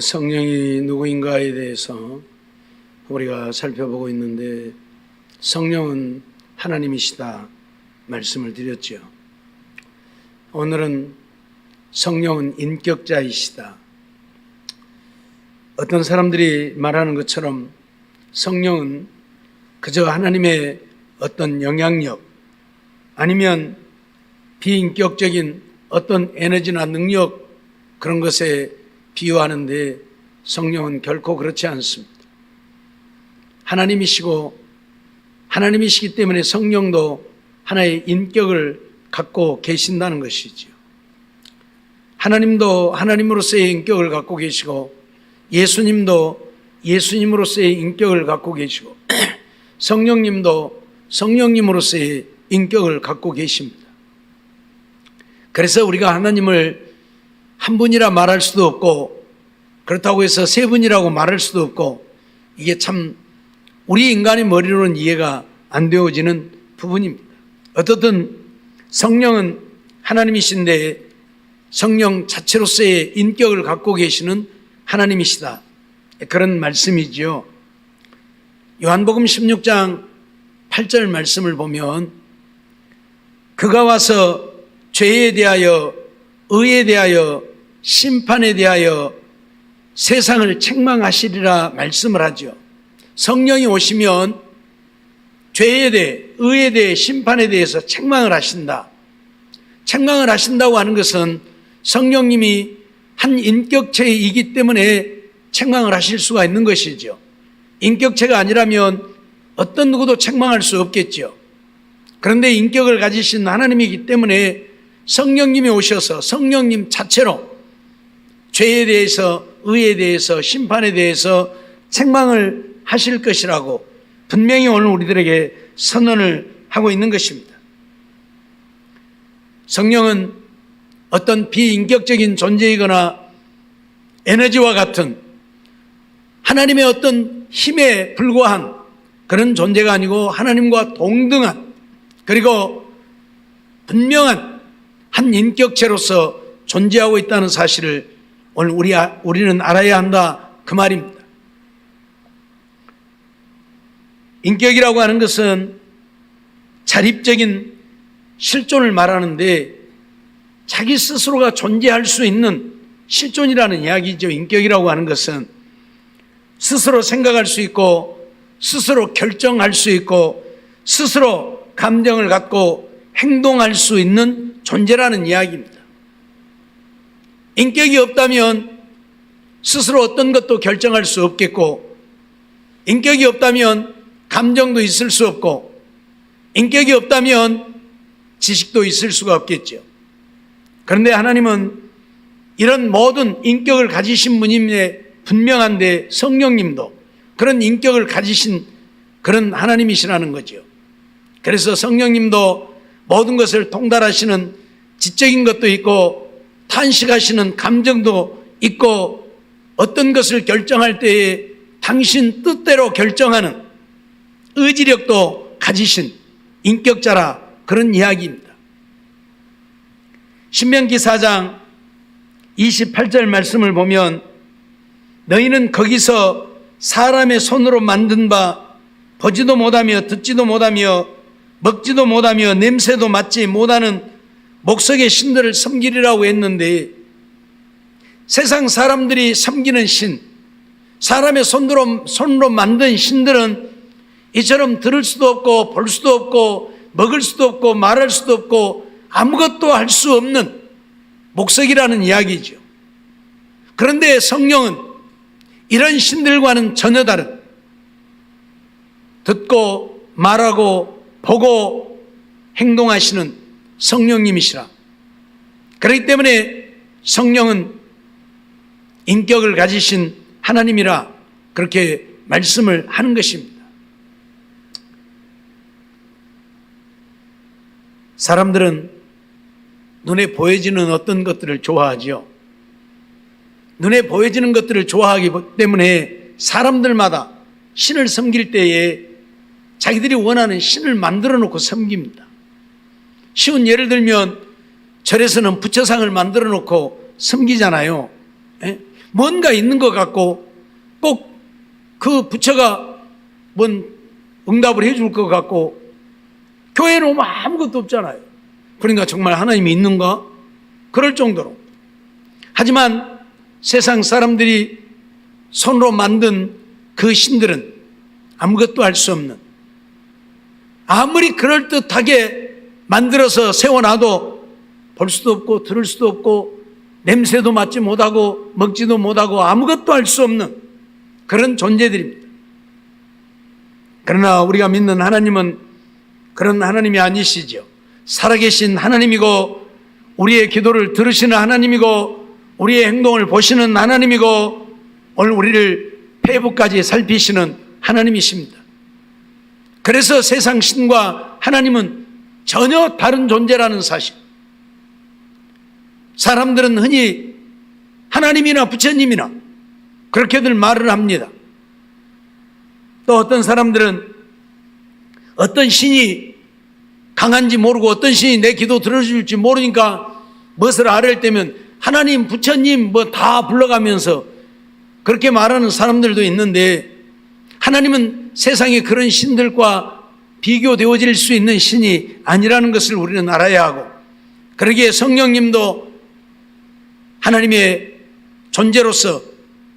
성령이 누구인가에 대해서 우리가 살펴보고 있는데, 성령은 하나님이시다 말씀을 드렸죠. 오늘은 성령은 인격자이시다. 어떤 사람들이 말하는 것처럼 성령은 그저 하나님의 어떤 영향력 아니면 비인격적인 어떤 에너지나 능력, 그런 것에 비유하는데, 성령은 결코 그렇지 않습니다. 하나님이시기 때문에 성령도 하나의 인격을 갖고 계신다는 것이죠. 하나님도 하나님으로서의 인격을 갖고 계시고, 예수님도 예수님으로서의 인격을 갖고 계시고, 성령님도 성령님으로서의 인격을 갖고 계십니다. 그래서 우리가 하나님을 한 분이라 말할 수도 없고, 그렇다고 해서 세 분이라고 말할 수도 없고, 이게 참 우리 인간의 머리로는 이해가 안 되어지는 부분입니다. 어떻든 성령은 하나님이신데 성령 자체로서의 인격을 갖고 계시는 하나님이시다, 그런 말씀이지요. 요한복음 16장 8절 말씀을 보면, 그가 와서 죄에 대하여, 의에 대하여, 심판에 대하여 세상을 책망하시리라 말씀을 하죠. 성령이 오시면 죄에 대해, 의에 대해, 심판에 대해서 책망을 하신다. 책망을 하신다고 하는 것은 성령님이 한 인격체이기 때문에 책망을 하실 수가 있는 것이죠. 인격체가 아니라면 어떤 누구도 책망할 수 없겠죠. 그런데 인격을 가지신 하나님이기 때문에 성령님이 오셔서 성령님 자체로 죄에 대해서, 의에 대해서, 심판에 대해서 책망을 하실 것이라고 분명히 오늘 우리들에게 선언을 하고 있는 것입니다. 성령은 어떤 비인격적인 존재이거나 에너지와 같은 하나님의 어떤 힘에 불과한 그런 존재가 아니고, 하나님과 동등한, 그리고 분명한 한 인격체로서 존재하고 있다는 사실을 오늘 우리는 알아야 한다, 그 말입니다. 인격이라고 하는 것은 자립적인 실존을 말하는데, 자기 스스로가 존재할 수 있는 실존이라는 이야기죠. 인격이라고 하는 것은 스스로 생각할 수 있고, 스스로 결정할 수 있고, 스스로 감정을 갖고 행동할 수 있는 존재라는 이야기입니다. 인격이 없다면 스스로 어떤 것도 결정할 수 없겠고, 인격이 없다면 감정도 있을 수 없고, 인격이 없다면 지식도 있을 수가 없겠죠. 그런데 하나님은 이런 모든 인격을 가지신 분임에 분명한데, 성령님도 그런 인격을 가지신 그런 하나님이시라는 거죠. 그래서 성령님도 모든 것을 통달하시는 지적인 것도 있고, 탄식하시는 감정도 있고, 어떤 것을 결정할 때에 당신 뜻대로 결정하는 의지력도 가지신 인격자라, 그런 이야기입니다. 신명기 4장 28절 말씀을 보면, 너희는 거기서 사람의 손으로 만든 바 보지도 못하며 듣지도 못하며 먹지도 못하며 냄새도 맡지 못하는 목석의 신들을 섬기리라고 했는데, 세상 사람들이 섬기는 신, 사람의 손으로 만든 신들은 이처럼 들을 수도 없고, 볼 수도 없고, 먹을 수도 없고, 말할 수도 없고, 아무것도 할 수 없는 목석이라는 이야기죠. 그런데 성령은 이런 신들과는 전혀 다른, 듣고 말하고 보고 행동하시는 성령님이시라. 그렇기 때문에 성령은 인격을 가지신 하나님이라, 그렇게 말씀을 하는 것입니다. 사람들은 눈에 보여지는 어떤 것들을 좋아하죠. 눈에 보여지는 것들을 좋아하기 때문에 사람들마다 신을 섬길 때에 자기들이 원하는 신을 만들어 놓고 섬깁니다. 쉬운 예를 들면 절에서는 부처상을 만들어 놓고 섬기잖아요. 뭔가 있는 것 같고 꼭 그 부처가 뭔 응답을 해줄 것 같고 교회는 오면 아무것도 없잖아요. 그러니까 정말 하나님이 있는가? 그럴 정도로. 하지만 세상 사람들이 손으로 만든 그 신들은 아무것도 알 수 없는, 아무리 그럴듯하게 만들어서 세워놔도 볼 수도 없고 들을 수도 없고 냄새도 맡지 못하고 먹지도 못하고 아무것도 알 수 없는 그런 존재들입니다. 그러나 우리가 믿는 하나님은 그런 하나님이 아니시죠. 살아계신 하나님이고 우리의 기도를 들으시는 하나님이고 우리의 행동을 보시는 하나님이고 오늘 우리를 폐부까지 살피시는 하나님이십니다. 그래서 세상 신과 하나님은 전혀 다른 존재라는 사실. 사람들은 흔히 하나님이나 부처님이나 그렇게들 말을 합니다. 또 어떤 사람들은 어떤 신이 강한지 모르고 어떤 신이 내 기도 들어줄지 모르니까 무엇을 아뢰을 때면 하나님, 부처님 뭐 다 불러가면서 그렇게 말하는 사람들도 있는데, 하나님은 세상에 그런 신들과 비교되어질 수 있는 신이 아니라는 것을 우리는 알아야 하고, 그러기에 성령님도 하나님의 존재로서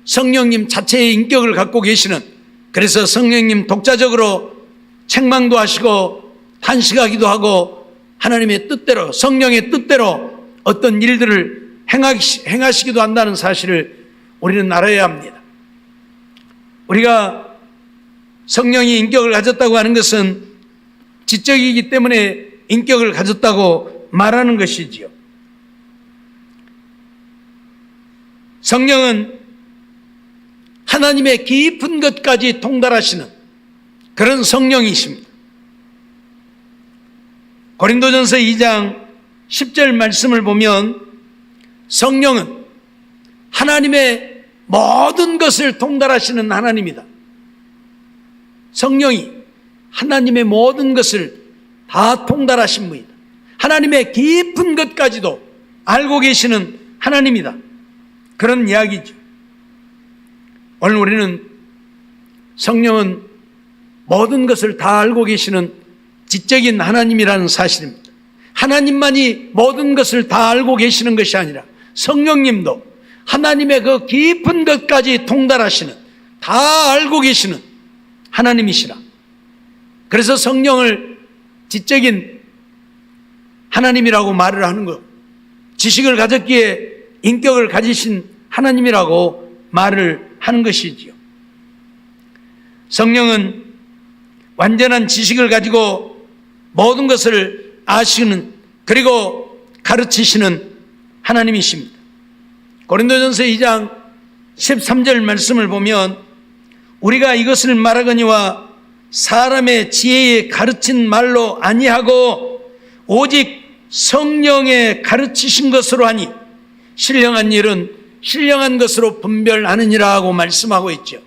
성령님 자체의 인격을 갖고 계시는, 그래서 성령님 독자적으로 책망도 하시고 탄식하기도 하고 하나님의 뜻대로, 성령의 뜻대로 어떤 일들을 행하시기도 한다는 사실을 우리는 알아야 합니다. 우리가 성령이 인격을 가졌다고 하는 것은 지적이기 때문에 인격을 가졌다고 말하는 것이지요. 성령은 하나님의 깊은 것까지 통달하시는 그런 성령이십니다. 고린도전서 2장 10절 말씀을 보면 성령은 하나님의 모든 것을 통달하시는 하나님이다. 성령이 하나님의 모든 것을 다 통달하신 분이다. 하나님의 깊은 것까지도 알고 계시는 하나님이다. 그런 이야기죠. 오늘 우리는 성령은 모든 것을 다 알고 계시는 지적인 하나님이라는 사실입니다. 하나님만이 모든 것을 다 알고 계시는 것이 아니라 성령님도 하나님의 그 깊은 것까지 통달하시는, 다 알고 계시는 하나님이시라. 그래서 성령을 지적인 하나님이라고 말을 하는 것, 지식을 가졌기에 인격을 가지신 하나님이라고 말을 하는 것이지요. 성령은 완전한 지식을 가지고 모든 것을 아시는, 그리고 가르치시는 하나님이십니다. 고린도전서 2장 13절 말씀을 보면 우리가 이것을 말하거니와 사람의 지혜에 가르친 말로 아니하고 오직 성령의 가르치신 것으로 하니 신령한 일은 신령한 것으로 분별하느니라 하고 말씀하고 있죠.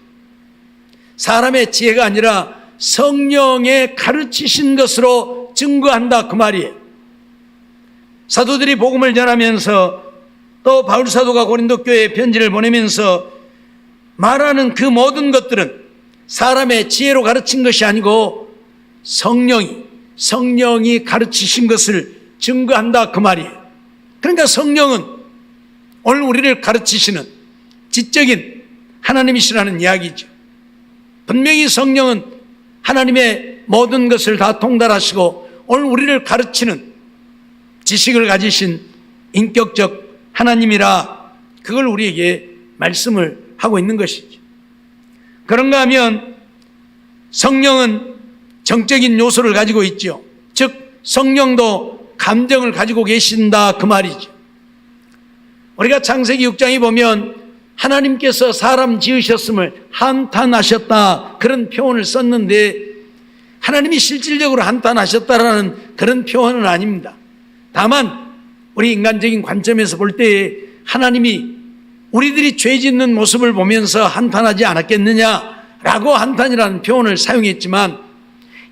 사람의 지혜가 아니라 성령의 가르치신 것으로 증거한다, 그 말이에요. 사도들이 복음을 전하면서 또 바울 사도가 고린도 교회에 편지를 보내면서 말하는 그 모든 것들은 사람의 지혜로 가르친 것이 아니고 성령이 가르치신 것을 증거한다, 그 말이에요. 그러니까 성령은 오늘 우리를 가르치시는 지적인 하나님이시라는 이야기죠. 분명히 성령은 하나님의 모든 것을 다 통달하시고 오늘 우리를 가르치는 지식을 가지신 인격적 하나님이라, 그걸 우리에게 말씀을 하고 있는 것이죠. 그런가 하면 성령은 정적인 요소를 가지고 있죠. 즉 성령도 감정을 가지고 계신다, 그 말이죠. 우리가 창세기 6장에 보면 하나님께서 사람 지으셨음을 한탄하셨다, 그런 표현을 썼는데 하나님이 실질적으로 한탄하셨다라는 그런 표현은 아닙니다. 다만 우리 인간적인 관점에서 볼 때 하나님이 우리들이 죄 짓는 모습을 보면서 한탄하지 않았겠느냐라고 한탄이라는 표현을 사용했지만,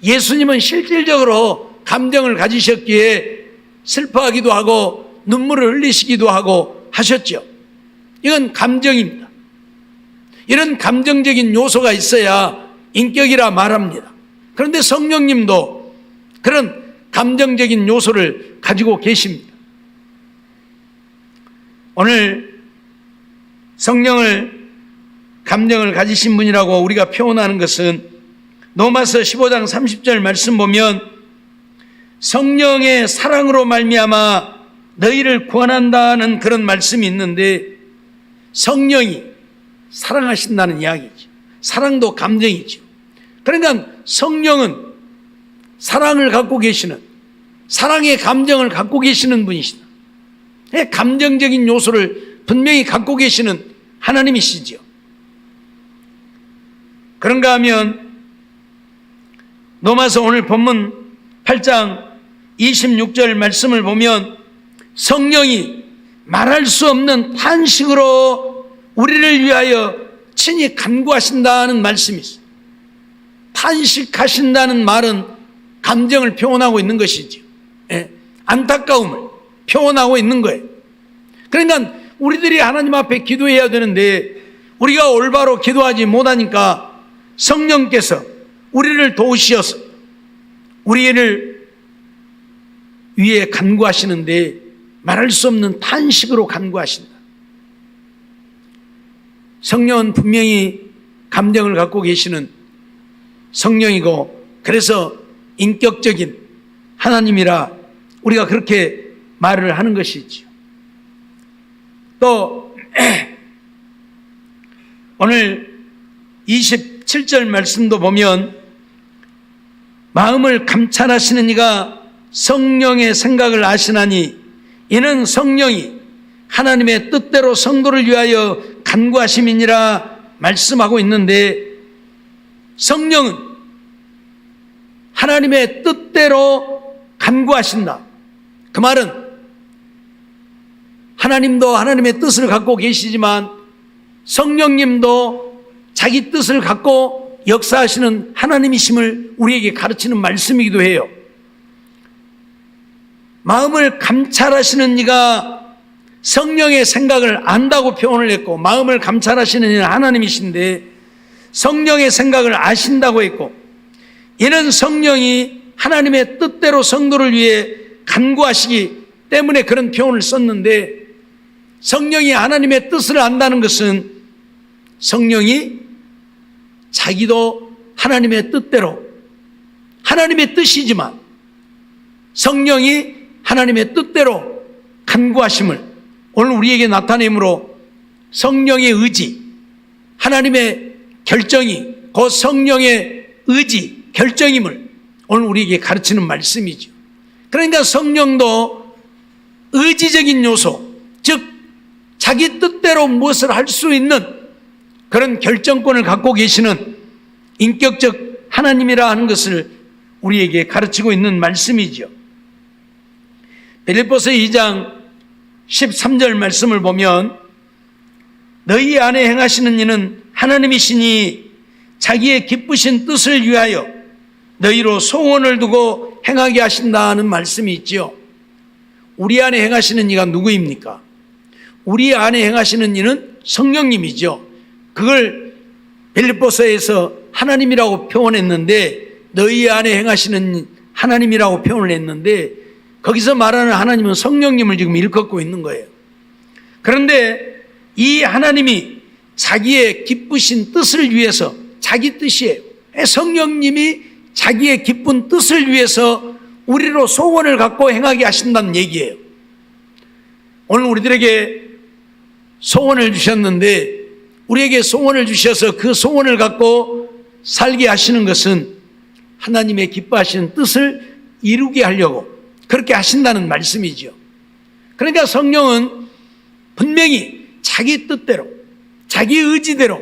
예수님은 실질적으로 감정을 가지셨기에 슬퍼하기도 하고 눈물을 흘리시기도 하고 하셨죠. 이건 감정입니다. 이런 감정적인 요소가 있어야 인격이라 말합니다. 그런데 성령님도 그런 감정적인 요소를 가지고 계십니다. 오늘 성령을 감정을 가지신 분이라고 우리가 표현하는 것은 로마서 15장 30절 말씀 보면 성령의 사랑으로 말미암아 너희를 구원한다는 그런 말씀이 있는데 성령이 사랑하신다는 이야기죠. 사랑도 감정이죠. 그러니까 성령은 사랑을 갖고 계시는, 사랑의 감정을 갖고 계시는 분이시다. 감정적인 요소를 분명히 갖고 계시는 하나님이시죠. 그런가 하면 로마서 오늘 본문 8장 26절 말씀을 보면 성령이 말할 수 없는 탄식으로 우리를 위하여 친히 간구하신다는 말씀이 있어요. 탄식하신다는 말은 감정을 표현하고 있는 것이죠. 안타까움을 표현하고 있는 거예요. 그러니까 우리들이 하나님 앞에 기도해야 되는데 우리가 올바로 기도하지 못하니까 성령께서 우리를 도우시어서 우리를 위해 간구하시는데 말할 수 없는 탄식으로 간구하신다. 성령은 분명히 감정을 갖고 계시는 성령이고 그래서 인격적인 하나님이라 우리가 그렇게 말을 하는 것이지요. 또 오늘 27절 말씀도 보면 마음을 감찰하시는 이가 성령의 생각을 아시나니 이는 성령이 하나님의 뜻대로 성도를 위하여 간구하심이니라 말씀하고 있는데 성령은 하나님의 뜻대로 간구하신다. 그 말은 하나님도 하나님의 뜻을 갖고 계시지만 성령님도 자기 뜻을 갖고 역사하시는 하나님이심을 우리에게 가르치는 말씀이기도 해요. 마음을 감찰하시는 이가 성령의 생각을 안다고 표현을 했고 마음을 감찰하시는 이는 하나님이신데 성령의 생각을 아신다고 했고 이는 성령이 하나님의 뜻대로 성도를 위해 간구하시기 때문에 그런 표현을 썼는데 성령이 하나님의 뜻을 안다는 것은 성령이 자기도 하나님의 뜻대로 하나님의 뜻이지만 성령이 하나님의 뜻대로 간구하심을 오늘 우리에게 나타내므로 성령의 의지, 하나님의 결정이 그 성령의 의지, 결정임을 오늘 우리에게 가르치는 말씀이죠. 그러니까 성령도 의지적인 요소, 즉 자기 뜻대로 무엇을 할 수 있는 그런 결정권을 갖고 계시는 인격적 하나님이라 하는 것을 우리에게 가르치고 있는 말씀이죠. 빌립보서 2장 13절 말씀을 보면 너희 안에 행하시는 이는 하나님이시니 자기의 기쁘신 뜻을 위하여 너희로 소원을 두고 행하게 하신다는 말씀이 있죠. 우리 안에 행하시는 이가 누구입니까? 우리 안에 행하시는 이는 성령님이죠. 그걸 빌립보서에서 하나님이라고 표현했는데 너희 안에 행하시는 하나님이라고 표현을 했는데 거기서 말하는 하나님은 성령님을 지금 일컫고 있는 거예요. 그런데 이 하나님이 자기의 기쁘신 뜻을 위해서 자기 뜻이에요. 성령님이 자기의 기쁜 뜻을 위해서 우리로 소원을 갖고 행하게 하신다는 얘기예요. 오늘 우리들에게 소원을 주셨는데 우리에게 소원을 주셔서 그 소원을 갖고 살게 하시는 것은 하나님의 기뻐하시는 뜻을 이루게 하려고 그렇게 하신다는 말씀이죠. 그러니까 성령은 분명히 자기 뜻대로 자기 의지대로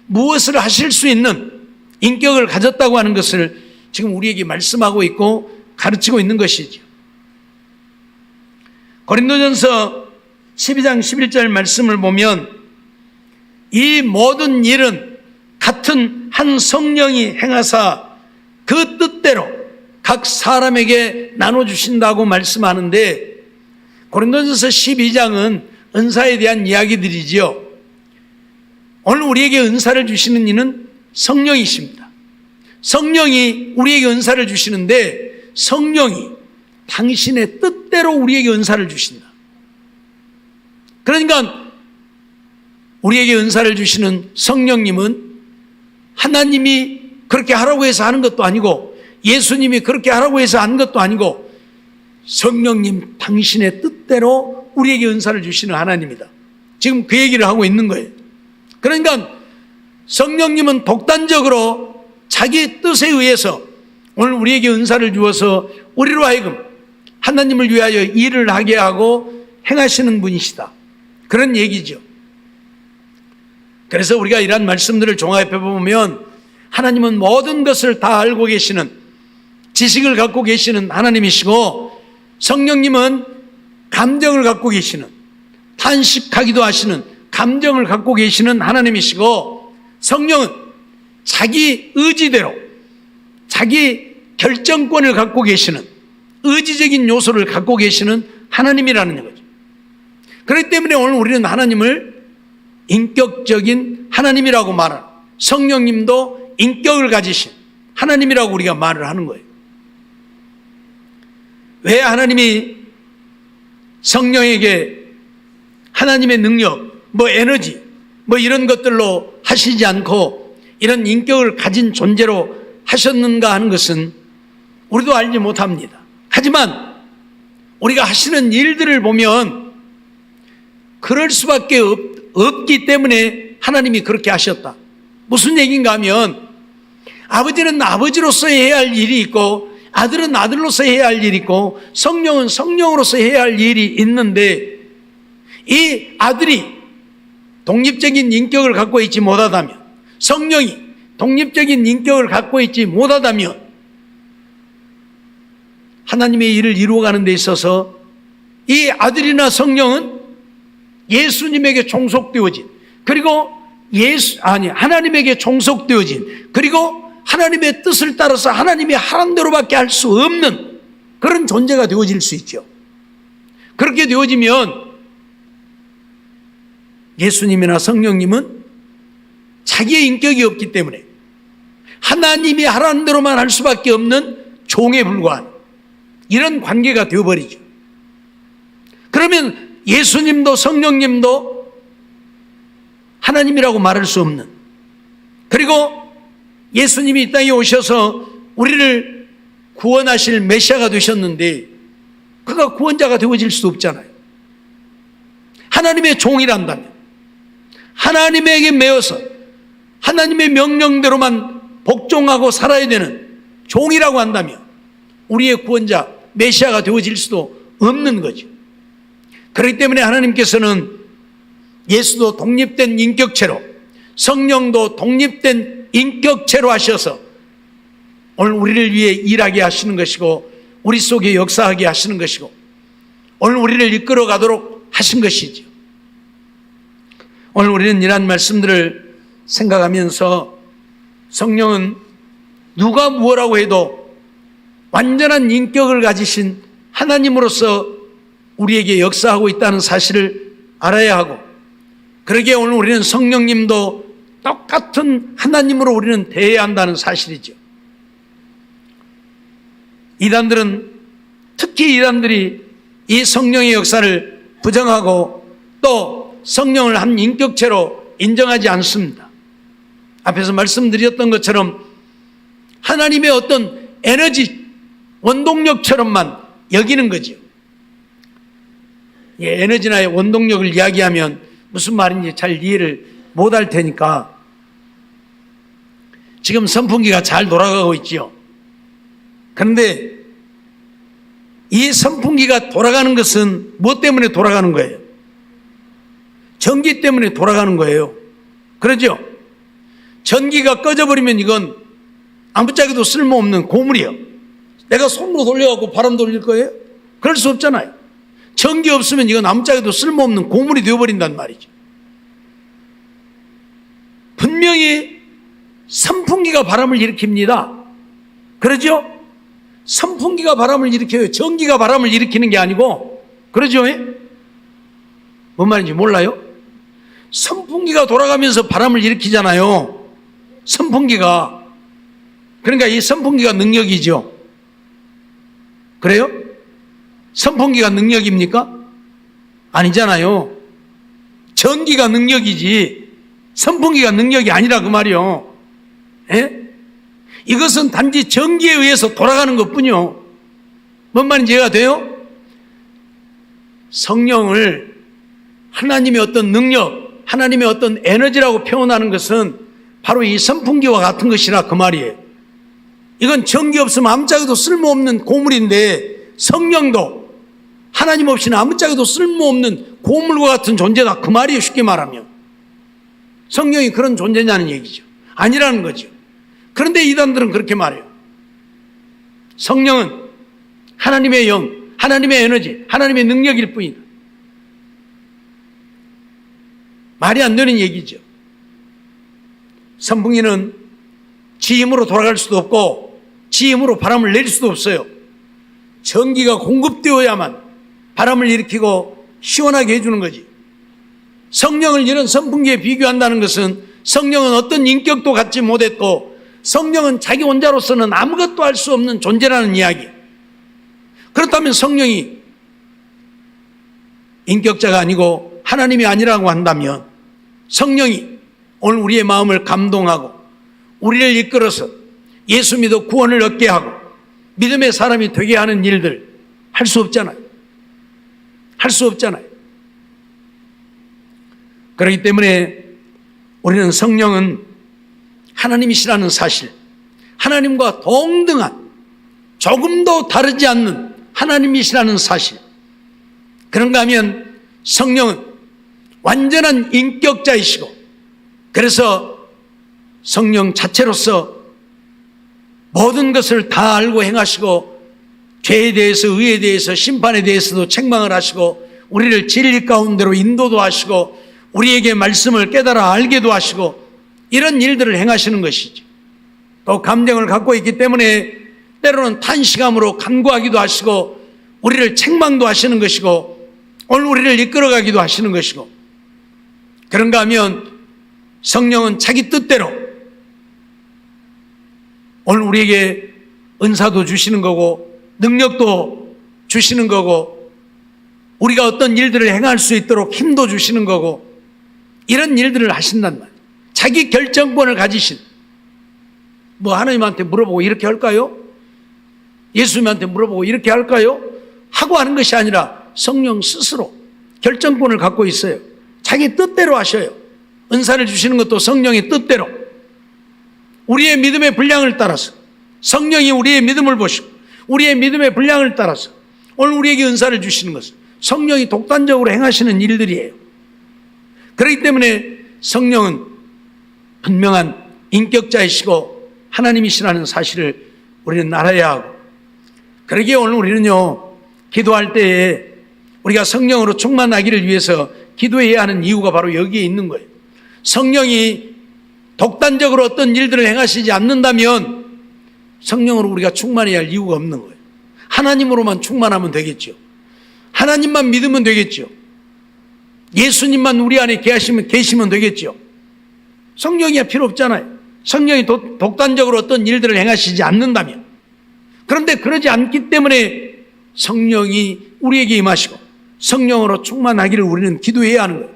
무엇을 하실 수 있는 인격을 가졌다고 하는 것을 지금 우리에게 말씀하고 있고 가르치고 있는 것이죠. 고린도전서 12장 11절 말씀을 보면 이 모든 일은 같은 한 성령이 행하사 그 뜻대로 각 사람에게 나눠주신다고 말씀하는데 고린도전서 12장은 은사에 대한 이야기들이지요. 오늘 우리에게 은사를 주시는 이는 성령이십니다. 성령이 우리에게 은사를 주시는데 성령이 당신의 뜻대로 우리에게 은사를 주신다. 그러니까 우리에게 은사를 주시는 성령님은 하나님이 그렇게 하라고 해서 하는 것도 아니고 예수님이 그렇게 하라고 해서 하는 것도 아니고 성령님 당신의 뜻대로 우리에게 은사를 주시는 하나님이다. 지금 그 얘기를 하고 있는 거예요. 그러니까 성령님은 독단적으로 자기 뜻에 의해서 오늘 우리에게 은사를 주어서 우리로 하여금 하나님을 위하여 일을 하게 하고 행하시는 분이시다. 그런 얘기죠. 그래서 우리가 이러한 말씀들을 종합해 보면 하나님은 모든 것을 다 알고 계시는 지식을 갖고 계시는 하나님이시고 성령님은 감정을 갖고 계시는 탄식하기도 하시는 감정을 갖고 계시는 하나님이시고 성령은 자기 의지대로 자기 결정권을 갖고 계시는 의지적인 요소를 갖고 계시는 하나님이라는 거죠. 그렇기 때문에 오늘 우리는 하나님을 인격적인 하나님이라고 말하는 성령님도 인격을 가지신 하나님이라고 우리가 말을 하는 거예요. 왜 하나님이 성령에게 하나님의 능력, 에너지, 이런 것들로 하시지 않고 이런 인격을 가진 존재로 하셨는가 하는 것은 우리도 알지 못합니다. 하지만 우리가 하시는 일들을 보면 그럴 수밖에 없기 때문에 하나님이 그렇게 하셨다. 무슨 얘기인가 하면 아버지는 아버지로서 해야 할 일이 있고 아들은 아들로서 해야 할 일이 있고 성령은 성령으로서 해야 할 일이 있는데 이 아들이 독립적인 인격을 갖고 있지 못하다면 성령이 독립적인 인격을 갖고 있지 못하다면 하나님의 일을 이루어가는 데 있어서 이 아들이나 성령은 예수님에게 종속되어진 그리고 하나님에게 종속되어진 그리고 하나님의 뜻을 따라서 하나님이 하라는 대로밖에 할 수 없는 그런 존재가 되어질 수 있죠. 그렇게 되어지면 예수님이나 성령님은 자기의 인격이 없기 때문에 하나님이 하라는 대로만 할 수밖에 없는 종에 불과한 이런 관계가 되어버리죠. 그러면 예수님도 성령님도 하나님이라고 말할 수 없는 그리고 예수님이 이 땅에 오셔서 우리를 구원하실 메시아가 되셨는데 그가 구원자가 되어질 수 없잖아요. 하나님의 종이란다면 하나님에게 매여서 하나님의 명령대로만 복종하고 살아야 되는 종이라고 한다면 우리의 구원자 메시아가 되어질 수도 없는 거죠. 그렇기 때문에 하나님께서는 예수도 독립된 인격체로 성령도 독립된 인격체로 하셔서 오늘 우리를 위해 일하게 하시는 것이고 우리 속에 역사하게 하시는 것이고 오늘 우리를 이끌어 가도록 하신 것이죠. 오늘 우리는 이러한 말씀들을 생각하면서 성령은 누가 무엇라고 해도 완전한 인격을 가지신 하나님으로서 우리에게 역사하고 있다는 사실을 알아야 하고 그러기에 오늘 우리는 성령님도 똑같은 하나님으로 우리는 대해야 한다는 사실이죠. 특히 이단들이 이 성령의 역사를 부정하고 또 성령을 한 인격체로 인정하지 않습니다. 앞에서 말씀드렸던 것처럼 하나님의 어떤 에너지, 원동력처럼만 여기는 거죠. 에너지나 원동력을 이야기하면 무슨 말인지 잘 이해를 못할 테니까 지금 선풍기가 잘 돌아가고 있죠. 그런데 이 선풍기가 돌아가는 것은 무엇 때문에 돌아가는 거예요? 전기 때문에 돌아가는 거예요. 그러죠? 전기가 꺼져버리면 이건 아무짝에도 쓸모없는 고물이요. 내가 손으로 돌려갖고 바람 돌릴 거예요? 그럴 수 없잖아요. 전기 없으면 이건 아무짝에도 쓸모없는 고물이 되어버린단 말이죠. 분명히 선풍기가 바람을 일으킵니다. 그러죠? 선풍기가 바람을 일으켜요. 전기가 바람을 일으키는 게 아니고, 그러죠? 뭔 말인지 몰라요? 선풍기가 돌아가면서 바람을 일으키잖아요. 선풍기가. 그러니까 이 선풍기가 능력이죠. 그래요? 선풍기가 능력입니까? 아니잖아요. 전기가 능력이지 선풍기가 능력이 아니라 그 말이요. 예? 이것은 단지 전기에 의해서 돌아가는 것뿐이요. 뭔 말인지 이해가 돼요? 성령을 하나님의 어떤 능력, 하나님의 어떤 에너지라고 표현하는 것은 바로 이 선풍기와 같은 것이라 그 말이에요. 이건 전기 없으면 아무짝에도 쓸모없는 고물인데 성령도 하나님 없이는 아무짝에도 쓸모없는 고물과 같은 존재다 그 말이에요. 쉽게 말하면 성령이 그런 존재냐는 얘기죠. 아니라는 거죠. 그런데 이단들은 그렇게 말해요. 성령은 하나님의 영, 하나님의 에너지, 하나님의 능력일 뿐이다. 말이 안 되는 얘기죠. 선풍기는 지 힘으로 돌아갈 수도 없고 지 힘으로 바람을 낼 수도 없어요. 전기가 공급되어야만 바람을 일으키고 시원하게 해주는 거지. 성령을 이런 선풍기에 비교한다는 것은 성령은 어떤 인격도 갖지 못했고 성령은 자기 혼자로서는 아무것도 할 수 없는 존재라는 이야기. 그렇다면 성령이 인격자가 아니고 하나님이 아니라고 한다면 성령이 오늘 우리의 마음을 감동하고 우리를 이끌어서 예수 믿어 구원을 얻게 하고 믿음의 사람이 되게 하는 일들 할 수 없잖아요. 할 수 없잖아요. 그렇기 때문에 우리는 성령은 하나님이시라는 사실, 하나님과 동등한 조금도 다르지 않는 하나님이시라는 사실, 그런가 하면 성령은 완전한 인격자이시고 그래서 성령 자체로서 모든 것을 다 알고 행하시고 죄에 대해서 의에 대해서 심판에 대해서도 책망을 하시고 우리를 진리 가운데로 인도도 하시고 우리에게 말씀을 깨달아 알게도 하시고 이런 일들을 행하시는 것이죠. 또 감정을 갖고 있기 때문에 때로는 탄식함으로 간구하기도 하시고 우리를 책망도 하시는 것이고 오늘 우리를 이끌어가기도 하시는 것이고 그런가 하면 성령은 자기 뜻대로 오늘 우리에게 은사도 주시는 거고 능력도 주시는 거고 우리가 어떤 일들을 행할 수 있도록 힘도 주시는 거고 이런 일들을 하신단 말이에요. 자기 결정권을 가지신 뭐 하나님한테 물어보고 이렇게 할까요? 예수님한테 물어보고 이렇게 할까요? 하고 하는 것이 아니라 성령 스스로 결정권을 갖고 있어요. 자기 뜻대로 하셔요. 은사를 주시는 것도 성령의 뜻대로 우리의 믿음의 분량을 따라서 성령이 우리의 믿음을 보시고 우리의 믿음의 분량을 따라서 오늘 우리에게 은사를 주시는 것은 성령이 독단적으로 행하시는 일들이에요. 그렇기 때문에 성령은 분명한 인격자이시고 하나님이시라는 사실을 우리는 알아야 하고 그러기에 오늘 우리는요 기도할 때에 우리가 성령으로 충만하기를 위해서 기도해야 하는 이유가 바로 여기에 있는 거예요. 성령이 독단적으로 어떤 일들을 행하시지 않는다면 성령으로 우리가 충만해야 할 이유가 없는 거예요. 하나님으로만 충만하면 되겠죠. 하나님만 믿으면 되겠죠. 예수님만 우리 안에 계시면 되겠죠. 성령이 필요 없잖아요. 성령이 독단적으로 어떤 일들을 행하시지 않는다면. 그런데 그러지 않기 때문에 성령이 우리에게 임하시고 성령으로 충만하기를 우리는 기도해야 하는 거예요.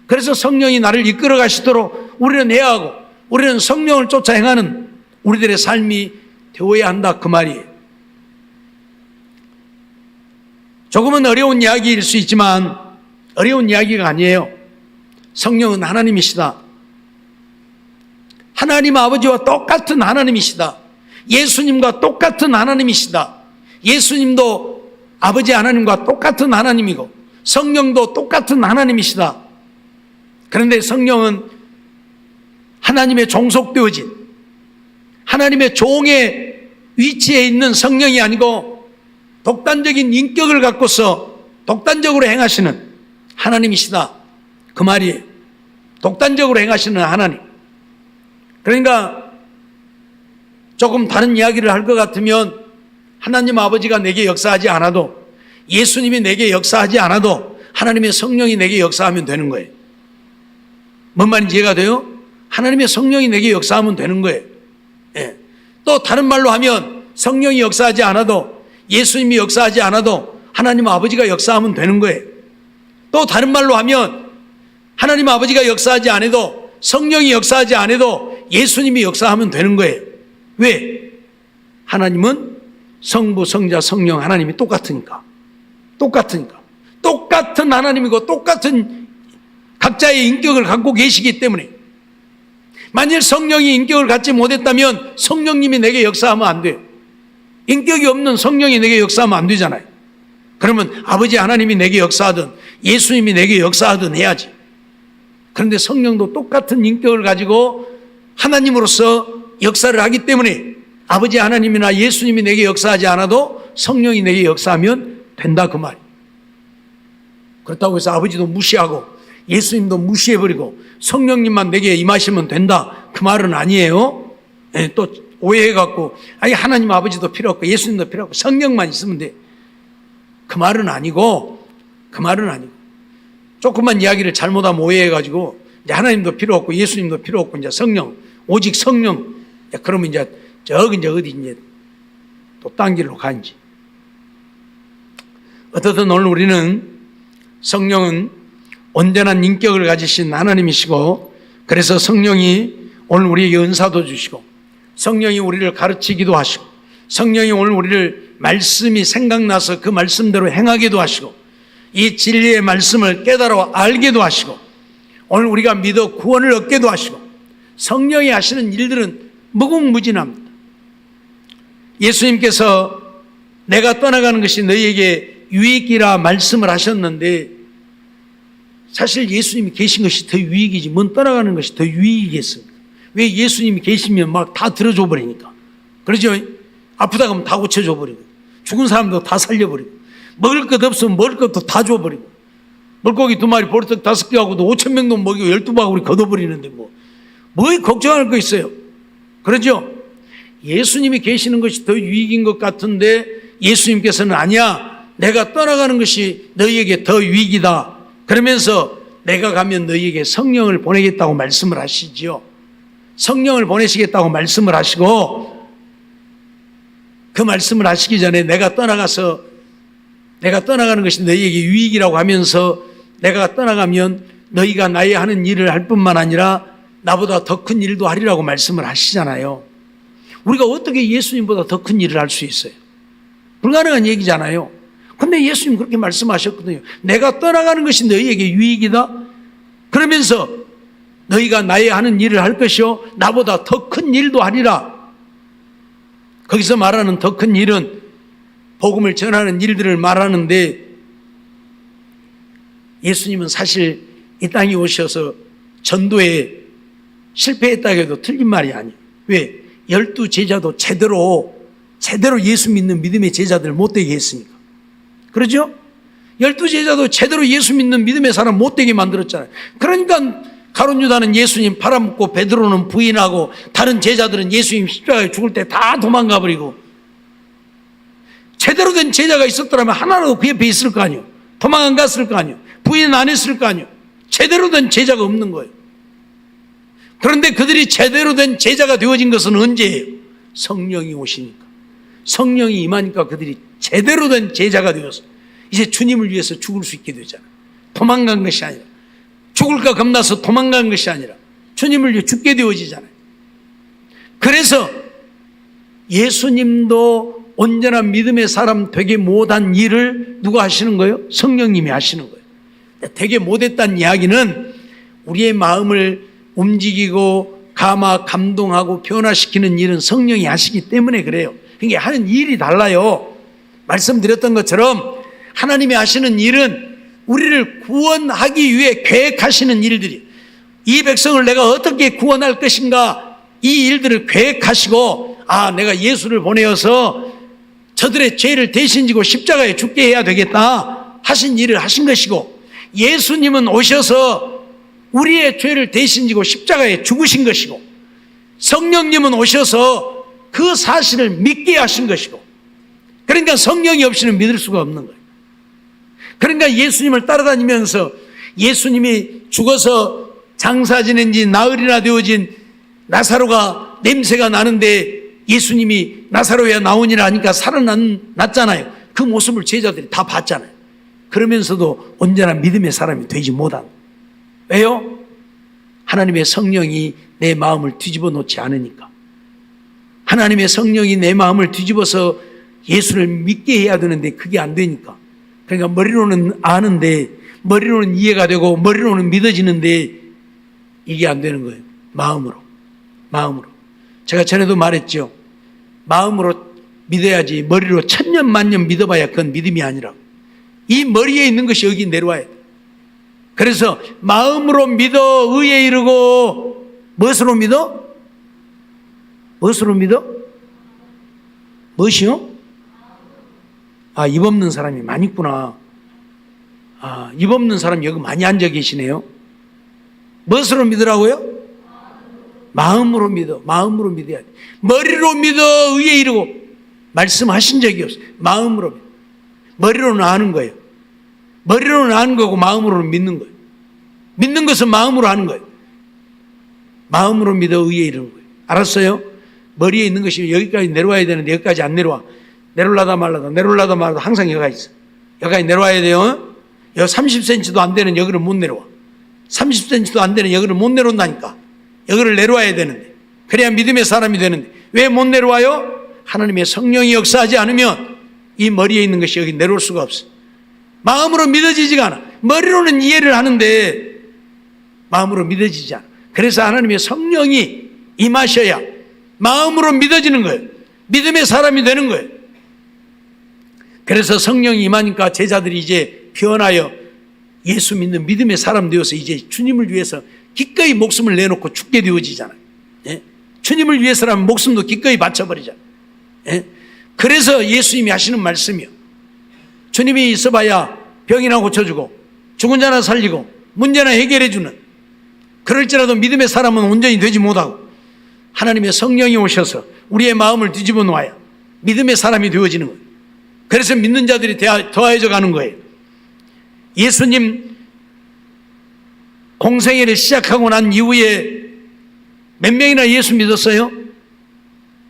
그래서 성령이 나를 이끌어 가시도록 우리는 해야 하고 우리는 성령을 쫓아 행하는 우리들의 삶이 되어야 한다 그 말이에요. 조금은 어려운 이야기일 수 있지만 어려운 이야기가 아니에요. 성령은 하나님이시다. 하나님 아버지와 똑같은 하나님이시다. 예수님과 똑같은 하나님이시다. 예수님도 아버지 하나님과 똑같은 하나님이고 성령도 똑같은 하나님이시다. 그런데 성령은 하나님의 종속되어진 하나님의 종의 위치에 있는 성령이 아니고 독단적인 인격을 갖고서 독단적으로 행하시는 하나님이시다 그 말이에요. 독단적으로 행하시는 하나님. 그러니까 조금 다른 이야기를 할 것 같으면 하나님 아버지가 내게 역사하지 않아도 예수님이 내게 역사하지 않아도 하나님의 성령이 내게 역사하면 되는 거예요. 뭔 말인지 이해가 돼요? 하나님의 성령이 내게 역사하면 되는 거예요. 예. 또 다른 말로 하면 성령이 역사하지 않아도, 예수님이 역사하지 않아도 하나님 아버지가 역사하면 되는 거예요. 또 다른 말로 하면 하나님 아버지가 역사하지 않아도, 성령이 역사하지 않아도 예수님이 역사하면 되는 거예요. 왜? 하나님은 성부, 성자, 성령, 하나님이 똑같으니까. 똑같은 하나님이고 똑같은 각자의 인격을 갖고 계시기 때문에, 만일 성령이 인격을 갖지 못했다면 성령님이 내게 역사하면 안 돼요. 인격이 없는 성령이 내게 역사하면 안 되잖아요. 그러면 아버지 하나님이 내게 역사하든 예수님이 내게 역사하든 해야지. 그런데 성령도 똑같은 인격을 가지고 하나님으로서 역사를 하기 때문에 아버지 하나님이나 예수님이 내게 역사하지 않아도 성령이 내게 역사하면 된다, 그 말이에요. 그렇다고 해서 아버지도 무시하고 예수님도 무시해버리고 성령님만 내게 임하시면 된다, 그 말은 아니에요. 예, 또 오해해갖고 아니 하나님 아버지도 필요 없고 예수님도 필요 없고 성령만 있으면 돼, 그 말은 아니고 조금만 이야기를 잘못하면 오해해가지고 이제 하나님도 필요 없고 예수님도 필요 없고 이제 성령, 오직 성령, 그러면 이제 어디 이제 또 딴 길로 가는지. 어떻든 오늘 우리는 성령은 온전한 인격을 가지신 하나님이시고, 그래서 성령이 오늘 우리에게 은사도 주시고, 성령이 우리를 가르치기도 하시고, 성령이 오늘 우리를 말씀이 생각나서 그 말씀대로 행하기도 하시고, 이 진리의 말씀을 깨달아 알게도 하시고, 오늘 우리가 믿어 구원을 얻게도 하시고, 성령이 하시는 일들은 무궁무진합니다. 예수님께서 내가 떠나가는 것이 너희에게 유익이라 말씀을 하셨는데, 사실 예수님이 계신 것이 더 유익이지 뭔 떠나가는 것이 더 유익이겠습니까? 왜? 예수님이 계시면 막 다 들어줘 버리니까. 그러죠? 아프다 그러면 다 고쳐줘 버리고, 죽은 사람도 다 살려버리고, 먹을 것 없으면 먹을 것도 다 줘버리고, 물고기 2마리 보리떡 5개하고도 5,000명도 먹이고 12바구니 걷어버리는데 뭐 걱정할 거 있어요? 그러죠? 예수님이 계시는 것이 더 유익인 것 같은데 예수님께서는 아니야, 내가 떠나가는 것이 너희에게 더 유익이다, 그러면서 내가 가면 너희에게 성령을 보내겠다고 말씀을 하시죠. 성령을 보내시겠다고 말씀을 하시고, 그 말씀을 하시기 전에 내가 떠나가는 것이 너희에게 유익이라고 하면서, 내가 떠나가면 너희가 나의 하는 일을 할 뿐만 아니라 나보다 더 큰 일도 하리라고 말씀을 하시잖아요. 우리가 어떻게 예수님보다 더 큰 일을 할 수 있어요? 불가능한 얘기잖아요. 근데 예수님 그렇게 말씀하셨거든요. 내가 떠나가는 것이 너희에게 유익이다, 그러면서 너희가 나의 하는 일을 할 것이요 나보다 더 큰 일도 하리라. 거기서 말하는 더 큰 일은 복음을 전하는 일들을 말하는데, 예수님은 사실 이 땅에 오셔서 전도에 실패했다고 해도 틀린 말이 아니에요. 왜? 12제자도 제대로 예수 믿는 믿음의 제자들 못 되게 했으니까. 그러죠? 12제자도 제대로 예수 믿는 믿음의 사람 못 되게 만들었잖아요. 그러니까 가룟 유다는 예수님 팔아먹고, 베드로는 부인하고, 다른 제자들은 예수님 십자가에 죽을 때 다 도망가 버리고. 제대로 된 제자가 있었더라면 하나라도 그 옆에 있을 거 아니에요. 도망 안 갔을 거 아니에요. 부인 안 했을 거 아니에요. 제대로 된 제자가 없는 거예요. 그런데 그들이 제대로 된 제자가 되어진 것은 언제예요? 성령이 오시니까. 성령이 임하니까 그들이 제대로 된 제자가 되어서 이제 주님을 위해서 죽을 수 있게 되잖아요. 도망간 것이 아니라, 죽을까 겁나서 도망간 것이 아니라 주님을 위해 죽게 되어지잖아요. 그래서 예수님도 온전한 믿음의 사람 되게 못한 일을 누가 하시는 거예요? 성령님이 하시는 거예요. 되게 못했다는 이야기는 우리의 마음을 움직이고 감동하고 변화시키는 일은 성령이 하시기 때문에 그래요. 그러니까 하는 일이 달라요. 말씀드렸던 것처럼 하나님이 하시는 일은 우리를 구원하기 위해 계획하시는 일들이, 이 백성을 내가 어떻게 구원할 것인가, 이 일들을 계획하시고, 내가 예수를 보내어서 저들의 죄를 대신 지고 십자가에 죽게 해야 되겠다 하신 일을 하신 것이고, 예수님은 오셔서 우리의 죄를 대신 지고 십자가에 죽으신 것이고, 성령님은 오셔서 그 사실을 믿게 하신 것이고, 그러니까 성령이 없이는 믿을 수가 없는 거예요. 그러니까 예수님을 따라다니면서 예수님이 죽어서 장사 지낸 지 나흘이나 되어진 나사로가 냄새가 나는데 예수님이 나사로야 나오니라 하니까 살아났잖아요. 그 모습을 제자들이 다 봤잖아요. 그러면서도 언제나 믿음의 사람이 되지 못한. 왜요? 하나님의 성령이 내 마음을 뒤집어 놓지 않으니까. 하나님의 성령이 내 마음을 뒤집어서 예수를 믿게 해야 되는데 그게 안 되니까. 그러니까 머리로는 아는데, 머리로는 이해가 되고, 머리로는 믿어지는데 이게 안 되는 거예요. 마음으로. 제가 전에도 말했죠. 마음으로 믿어야지 머리로 천년 만년 믿어봐야 그건 믿음이 아니라 이 머리에 있는 것이 여기 내려와야 돼. 그래서 마음으로 믿어 의에 이르고 무엇으로 믿어? 무엇으로 믿어? 무엇이요? 아, 입 없는 사람이 많이 있구나. 아, 입 없는 사람이 여기 많이 앉아 계시네요. 무엇으로 믿으라고요? 마음으로 믿어. 마음으로 믿어야 돼. 머리로 믿어 의에 이르고 말씀하신 적이 없어요. 마음으로 믿어. 머리로는 아는 거예요. 머리로는 아는 거고 마음으로는 믿는 거예요. 믿는 것은 마음으로 하는 거예요. 마음으로 믿어 의에 이르는 거예요. 알았어요? 머리에 있는 것이 여기까지 내려와야 되는데 여기까지 안 내려와. 내려올라다 말라다 항상 여기가 있어. 여기까지 내려와야 돼요. 여기 30cm도 안 되는 여기를 못 내려와. 30cm도 안 되는 여기를 못 내려온다니까. 여기를 내려와야 되는데. 그래야 믿음의 사람이 되는데. 왜 못 내려와요? 하나님의 성령이 역사하지 않으면 이 머리에 있는 것이 여기 내려올 수가 없어. 마음으로 믿어지지가 않아. 머리로는 이해를 하는데 마음으로 믿어지지 않아. 그래서 하나님의 성령이 임하셔야 마음으로 믿어지는 거예요. 믿음의 사람이 되는 거예요. 그래서 성령이 임하니까 제자들이 이제 변하여 예수 믿는 믿음의 사람 되어서 이제 주님을 위해서 기꺼이 목숨을 내놓고 죽게 되어지잖아요. 예? 주님을 위해서라면 목숨도 기꺼이 바쳐버리잖아요. 예? 그래서 예수님이 하시는 말씀이요. 주님이 있어봐야 병이나 고쳐주고 죽은 자나 살리고 문제나 해결해주는, 그럴지라도 믿음의 사람은 온전히 되지 못하고 하나님의 성령이 오셔서 우리의 마음을 뒤집어 놓아야 믿음의 사람이 되어지는 거예요. 그래서 믿는 자들이 더해져 가는 거예요. 예수님 공생애를 시작하고 난 이후에 몇 명이나 예수 믿었어요?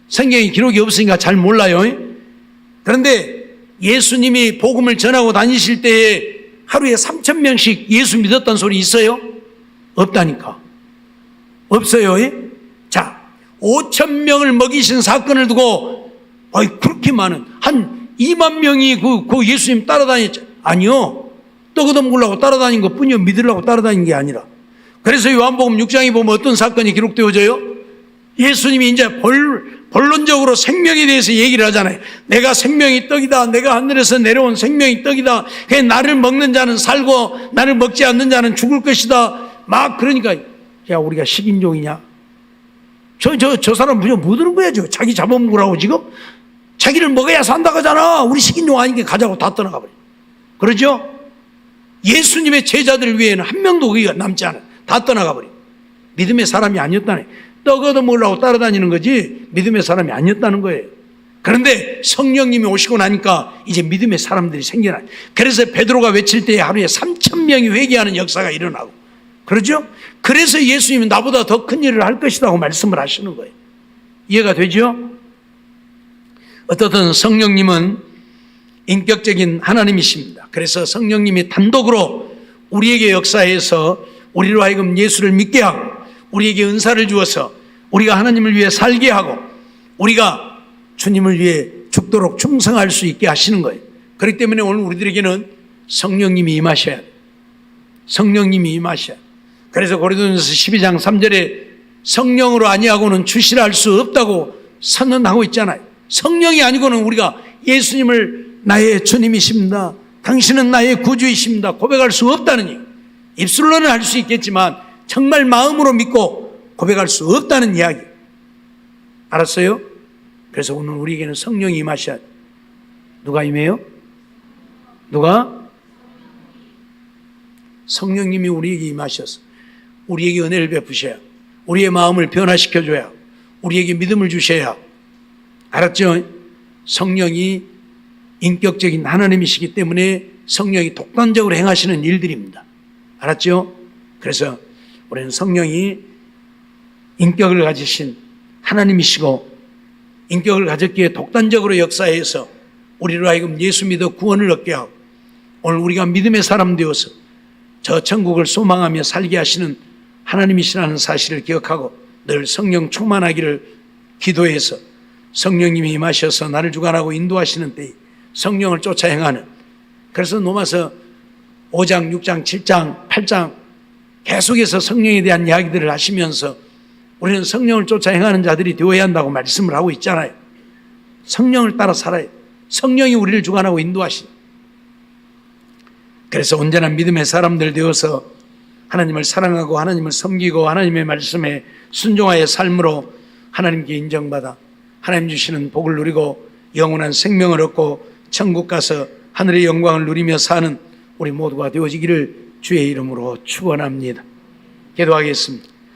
성경에 기록이 없으니까 잘 몰라요. 그런데 예수님이 복음을 전하고 다니실 때에 하루에 3,000명씩 예수 믿었다는 소리 있어요? 없다니까. 없어요. 자, 5,000명을 먹이신 사건을 두고 그렇게 많은 한 2만 명이 그 예수님 따라다녔죠. 아니요. 떡 얻어먹으려고 따라다닌 것 뿐이요. 믿으려고 따라다닌 게 아니라. 그래서 요한복음 6장에 보면 어떤 사건이 기록되어져요? 예수님이 이제 본론적으로 생명에 대해서 얘기를 하잖아요. 내가 생명이 떡이다. 내가 하늘에서 내려온 생명이 떡이다. 나를 먹는 자는 살고 나를 먹지 않는 자는 죽을 것이다. 막 그러니까 야, 우리가 식인종이냐? 저 사람 그냥 뭐 드는 거야? 자기 잡아먹으라고 지금? 자기를 먹어야 산다고 하잖아. 우리 식인종 아니게 가자고 다 떠나가 버려. 그러죠? 예수님의 제자들 외에는 한 명도 거기가 남지 않아. 다 떠나가 버려. 믿음의 사람이 아니었다네. 떡 얻어먹으려고 따라다니는 거지 믿음의 사람이 아니었다는 거예요. 그런데 성령님이 오시고 나니까 이제 믿음의 사람들이 생겨나요. 그래서 베드로가 외칠 때에 하루에 3,000명이 회개하는 역사가 일어나고 그러죠? 그래서 예수님이 나보다 더 큰 일을 할 것이라고 말씀을 하시는 거예요. 이해가 되죠? 어떻든 성령님은 인격적인 하나님이십니다. 그래서 성령님이 단독으로 우리에게 역사해서 우리로 하여금 예수를 믿게 하고 우리에게 은사를 주어서 우리가 하나님을 위해 살게 하고 우리가 주님을 위해 죽도록 충성할 수 있게 하시는 거예요. 그렇기 때문에 오늘 우리들에게는 성령님이 임하셔야 돼요. 성령님이 임하셔야 돼요. 그래서 고린도전서 12장 3절에 성령으로 아니하고는 주시라 할 수 없다고 선언하고 있잖아요. 성령이 아니고는 우리가 예수님을 나의 주님이십니다, 당신은 나의 구주이십니다 고백할 수 없다는 얘기. 입술로는 할 수 있겠지만 정말 마음으로 믿고 고백할 수 없다는 이야기. 알았어요? 그래서 오늘 우리에게는 성령이 임하셔야 돼요. 누가 임해요? 누가? 성령님이 우리에게 임하셔서 우리에게 은혜를 베푸셔야, 우리의 마음을 변화시켜줘야, 우리에게 믿음을 주셔야. 알았죠? 성령이 인격적인 하나님이시기 때문에 성령이 독단적으로 행하시는 일들입니다. 알았죠? 그래서 우리는 성령이 인격을 가지신 하나님이시고 인격을 가졌기에 독단적으로 역사해서 우리로 하여금 예수 믿어 구원을 얻게 하고 오늘 우리가 믿음의 사람 되어서 저 천국을 소망하며 살게 하시는 하나님이시라는 사실을 기억하고 늘 성령 충만하기를 기도해서 성령님이 임하셔서 나를 주관하고 인도하시는 때에 성령을 쫓아 행하는, 그래서 로마서 5장, 6장, 7장, 8장 계속해서 성령에 대한 이야기들을 하시면서 우리는 성령을 쫓아 행하는 자들이 되어야 한다고 말씀을 하고 있잖아요. 성령을 따라 살아요. 성령이 우리를 주관하고 인도하시는. 그래서 온전한 믿음의 사람들 되어서 하나님을 사랑하고 하나님을 섬기고 하나님의 말씀에 순종하여 삶으로 하나님께 인정받아 하나님 주시는 복을 누리고 영원한 생명을 얻고 천국 가서 하늘의 영광을 누리며 사는 우리 모두가 되어지기를 주의 이름으로 축원합니다. 기도하겠습니다.